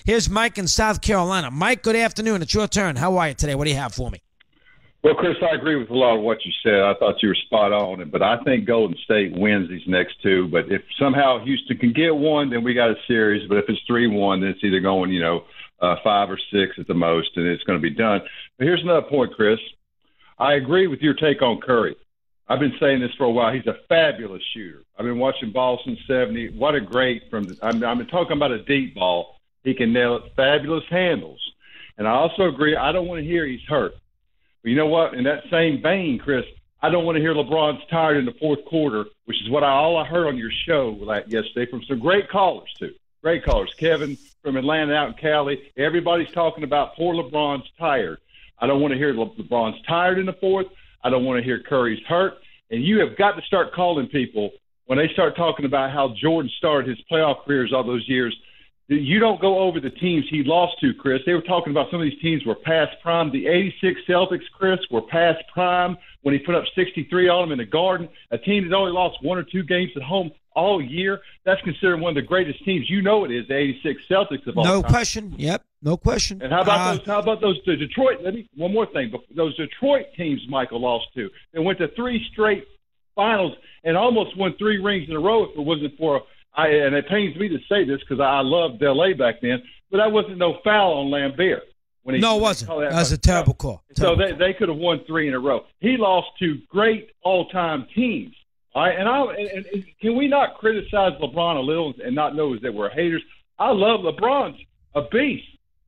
Here's Mike in South Carolina. Mike, good afternoon. It's your turn. How are you today? What do you have for me? Well, Chris, I agree with a lot of what you said. I thought you were spot on, but I think Golden State wins these next two. But if somehow Houston can get one, then we got a series. But if it's 3-1, then it's either going, 5 or 6 at the most, and it's going to be done. But here's another point, Chris. I agree with your take on Curry. I've been saying this for a while. He's a fabulous shooter. I've been watching ball since 70. What a great I'm talking about a deep ball. He can nail it. Fabulous handles. And I also agree, I don't want to hear he's hurt. But you know what? In that same vein, Chris, I don't want to hear LeBron's tired in the fourth quarter, which is what all I heard on your show yesterday from some great callers, too. Great callers. Kevin from Atlanta out in Cali. Everybody's talking about poor LeBron's tired. I don't want to hear LeBron's tired in the fourth. I don't want to hear Curry's hurt. And you have got to start calling people when they start talking about how Jordan started his playoff careers all those years. You don't go over the teams he lost to, Chris. They were talking about some of these teams were past prime. The 86 Celtics, Chris, were past prime when he put up 63 on them in the Garden. A team that only lost 1 or 2 games at home all year. That's considered one of the greatest teams. You know it is, the 86 Celtics of all time. No question. Yep, no question. And how about those the Detroit? One more thing. Those Detroit teams Michael lost to. They went to 3 straight finals and almost won 3 rings in a row if it wasn't for and it pains me to say this because I loved L.A. back then, but that wasn't no foul on Lambert. No, it wasn't. That was a terrible call. So they could have won 3 in a row. He lost to great all-time teams. All right, and can we not criticize LeBron a little and not know that we're haters? I love LeBron's a beast.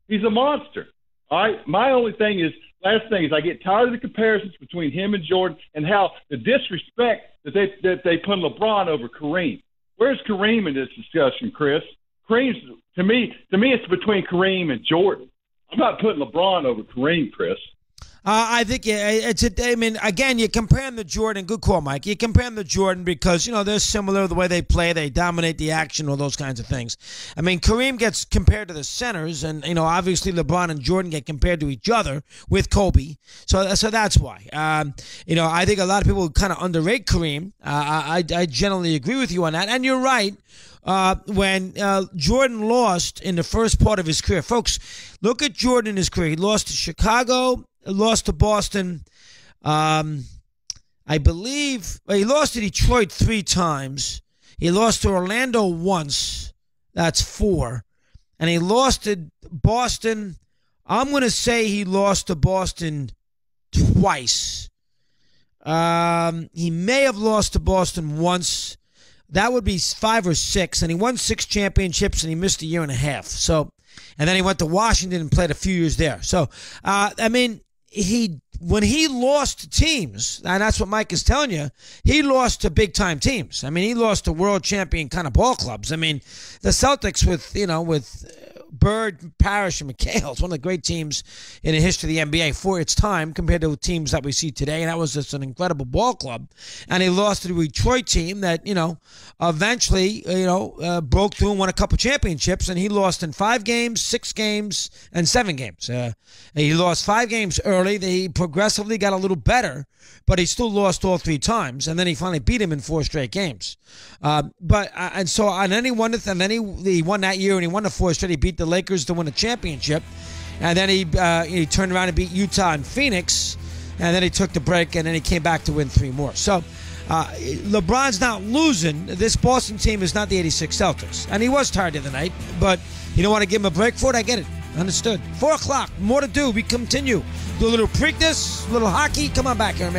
He's a monster. All right, my only thing is, last thing is, I get tired of the comparisons between him and Jordan and how the disrespect that they put LeBron over Kareem. Where's Kareem in this discussion, Chris? Kareem's to me it's between Kareem and Jordan. I'm not putting LeBron over Kareem, Chris. I think again, you compare them to Jordan. Good call, Mike. You compare them to Jordan because, they're similar the way they play. They dominate the action, all those kinds of things. I mean, Kareem gets compared to the centers, and, obviously LeBron and Jordan get compared to each other with Kobe. So that's why. I think a lot of people kind of underrate Kareem. I generally agree with you on that. And you're right. When Jordan lost in the first part of his career, folks, look at Jordan in his career. He lost to Chicago, lost to Boston. I believe he lost to Detroit 3 times. He lost to Orlando once. That's 4. And he lost to Boston. I'm going to say he lost to Boston twice. He may have lost to Boston once. That would be 5 or 6, and he won 6 championships, and he missed a year and a half. So, and then he went to Washington and played a few years there. So, when he lost to teams, and that's what Mike is telling you, he lost to big-time teams. I mean, he lost to world champion kind of ball clubs. I mean, the Celtics with Bird, Parrish, and McHale. It's one of the great teams in the history of the NBA for its time compared to teams that we see today, and that was just an incredible ball club. And he lost to the Detroit team that, eventually, broke through and won a couple championships, and he lost in 5 games, 6 games, and 7 games. He lost 5 games early. He progressively got a little better, but he still lost all 3 times, and then he finally beat him in 4 straight games. And then he won he won that year, and he won the 4 straight. He beat the Lakers to win a championship, and then he turned around and beat Utah and Phoenix, and then he took the break, and then he came back to win 3 more. So LeBron's not losing. This Boston team is not the 86 Celtics, and he was tired the other night, but you don't want to give him a break for it? I get it. Understood. 4 o'clock, more to do. We continue. Do a little Preakness, a little hockey. Come on back here, man.